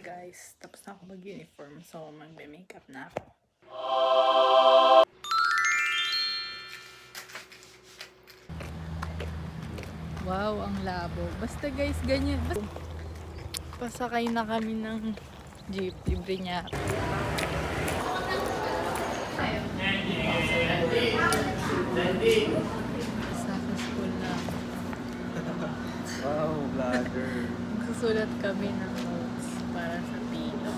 guys, tapos na ako mag-uniform, so magbe-makeup na ako. Wow, ang labo. Basta guys, ganyan. Pasakay na kami ng jeep. Libre niya. Sa school na. Wow, vlogger. Magsusulat kami ng notes para sa pilo.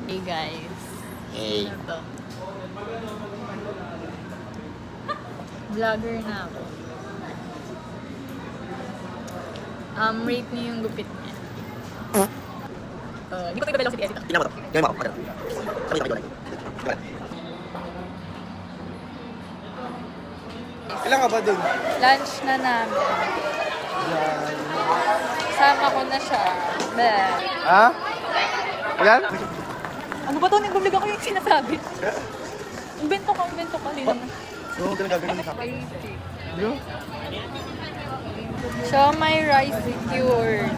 Hey guys. Hey. Ano to? Vlogger na ako. Rate niyo yung gupit niya. Hindi ko tayo velocity edit. Tingnan mo to. Tingnan mo ako. Kami tayo. Ilan ka ba dun? Lunch na namin. Sama ko na siya. Bleh. Ha? Ilan? Ano ba to? Nagbablog ako yung sinasabi. Invento ka. Oo, ganun gagawin mo sa akin. Yo? Siya may rice secured.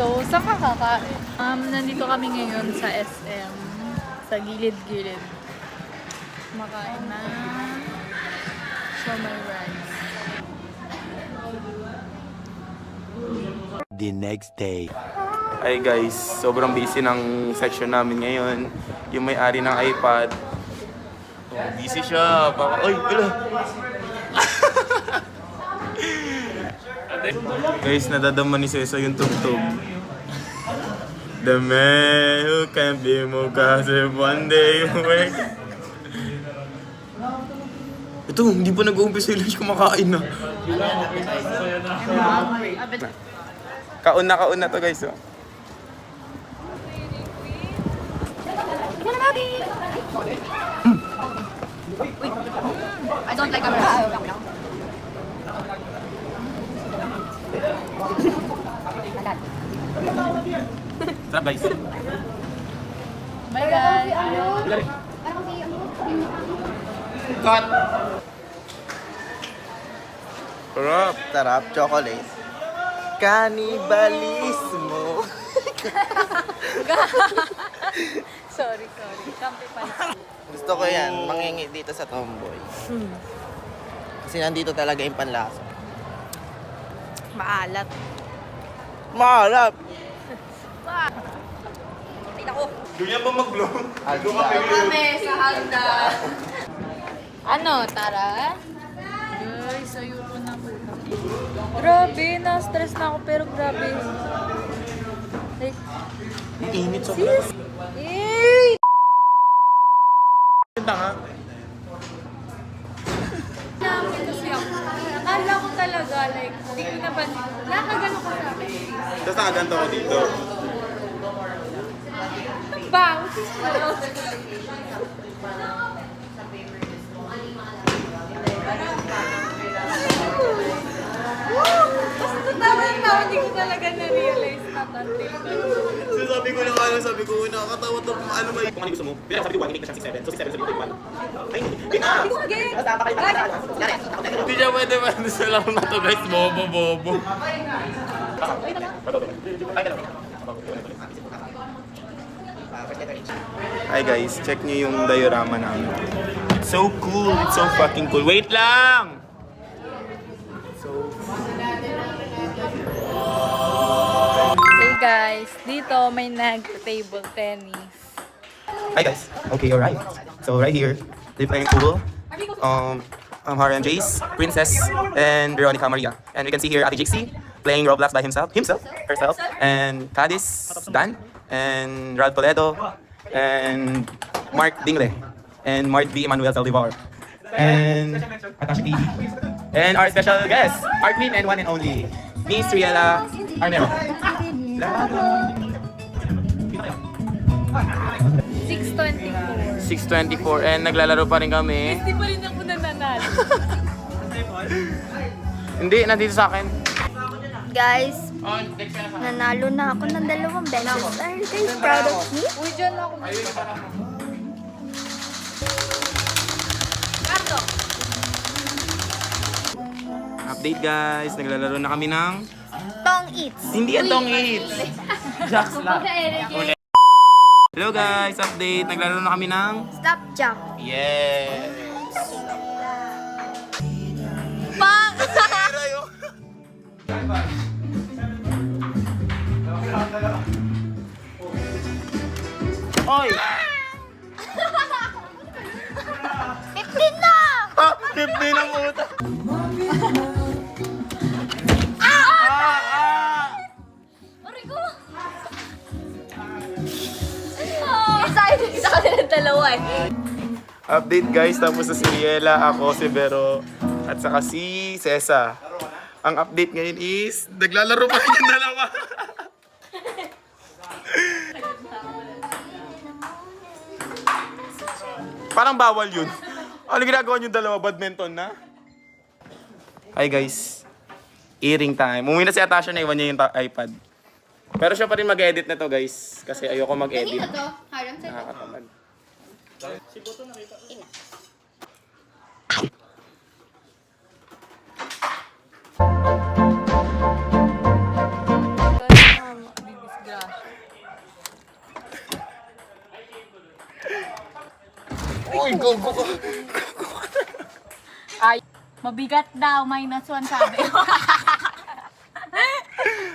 So, saan ka kakain? Nandito kami ngayon sa SM. Sa gilid-gilid. Makain na siya may rice. The next day. Ay guys, sobrang busy ng section namin ngayon. Yung may-ari ng iPad. Oh, busy siya. Ay, wala. Guys, nadadama ni Cesa yung tugtog. The man who can be more kasi one day you wake. Ito, hindi pa nag-uumpisa yung lunch, kumakain na. Kaun na to guys. Oh. I don't like camera. Sarap guys. Bye guys. Cut! Sarap. Sarap, chocolate. Cannibalismo. Sorry. Kampi pala. Gusto ko yan, mangingi dito sa Tomboy. Kasi nandito talaga yung panlasa. Maalat. Maharap! Ganyan ba mag-vlog? Kami sa handa. Ano, tara? Guys, ayoko na po. Grabe, na-stress na ako pero grabe. Like, Ang init sa sis! Eh! tanga. Kasi ako, akala ko talaga, like, hindi ko na ba, nakagano ko sa akin. Tapos nakaganto ko dito. Bang! Basta tawa-tawa, hindi ko talaga na-realize na tantil ko. So sabi ko, nakakatawa to ano ba kung ano gusto mo. Pero sabi ko 1, hindi na siya 6-7. So 6-7 sabi ko 1. Ay, hindi na. Hindi siya pwede man sa lang na to guys. Bobo. Hi guys, check nyo yung diorama namin. It's so cool, it's so fucking cool. Wait lang! Hey guys, dito may nag-table tennis. Hi guys. Okay, alright. So right here, they're playing pool. Hara and Jace, Princess, and Veronica Maria. And we can see here Ate Jixie playing Roblox by herself, and Cadiz, Dan, and Ralph Toledo, and Mark Dingle, and Mark V. Emmanuel Saldivar, and Atashi TV, and our special guest, our queen and one and only, Miss Riela Arnero. 6:24. 6:24 and naglalaro pa rin kami. Hindi pa rin ako nananalo. Hindi, nandito sa akin. Guys, nanalo na ako ng 2 beses. Are you guys proud of me? Uy, dyan ako. Update guys, naglalaro na kami ng Tong Eats. Hindi yan Tong Eats. Jack's Lab. Hello guys, update. Naglalaro na kami ng... Stop jump. Yes! Bang! Oy! 15 na! Ah! 15 ang puta! Origo! Excited sa kanilang dalawa eh. Update guys, tapos na si Riela, ako, si Vero, at saka si Cesa. Ang update ngayon is, naglalaro pa rin yung dalawa. Parang bawal yun. Ano ginagawa yung dalawa? Badminton na? Hi guys. Earring time. Umuwi na si Atasha na iwan niya yung iPad. Pero siya pa rin mag-edit na to guys. Kasi ayoko mag-edit. Kanino to? Haram sa'yo. Nakakatamad. Uy, go. Ay, mabigat daw, -1 sabi.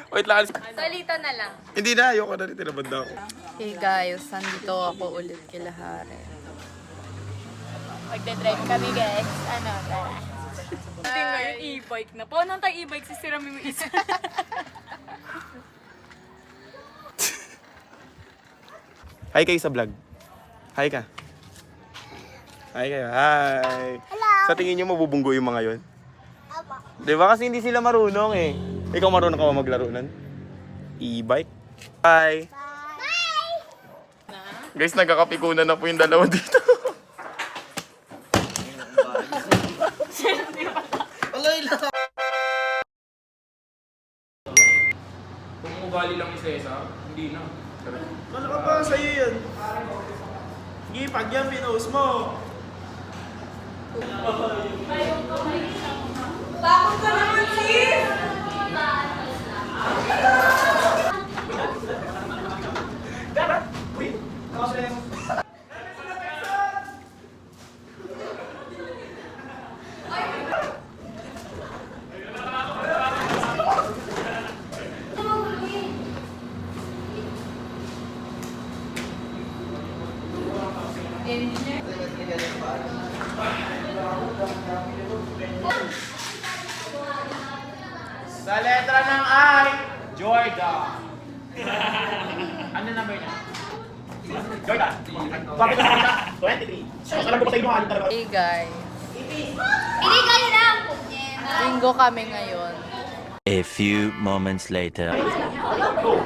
Wait lang. Salita na lang. Hindi na, ayoko na rin. Tinabad na ako. Hey guys, nandito ako ulit kila Hare. Magdadrive kami guys. Ano, tara. Hindi ngayon e-bike na. Paano tayo e-bike? Sisira mo yung isa. Hi kayo sa vlog. Hi ka. Hi kayo. Hi. Hello. Sa tingin nyo mabubunggo yung mga yon? Di ba kasi hindi sila marunong eh. Ikaw marunong ka ba maglaro nun? E-bike. Bye. Bye! Guys, nagkakapikunan na po yung dalawa dito. Kung ugali lang isa-isa, hindi na. Ano ka ba sa'yo yan? Sige, pag yan pinost mo. Sa letra ng I, Jordan. Ano number niya? Jordan. Bakit na kita? 23. Alam ko sa inyo, ano talaga? Hey guys, Hindi kayo lang! linggo kami ngayon. A few moments later. Go!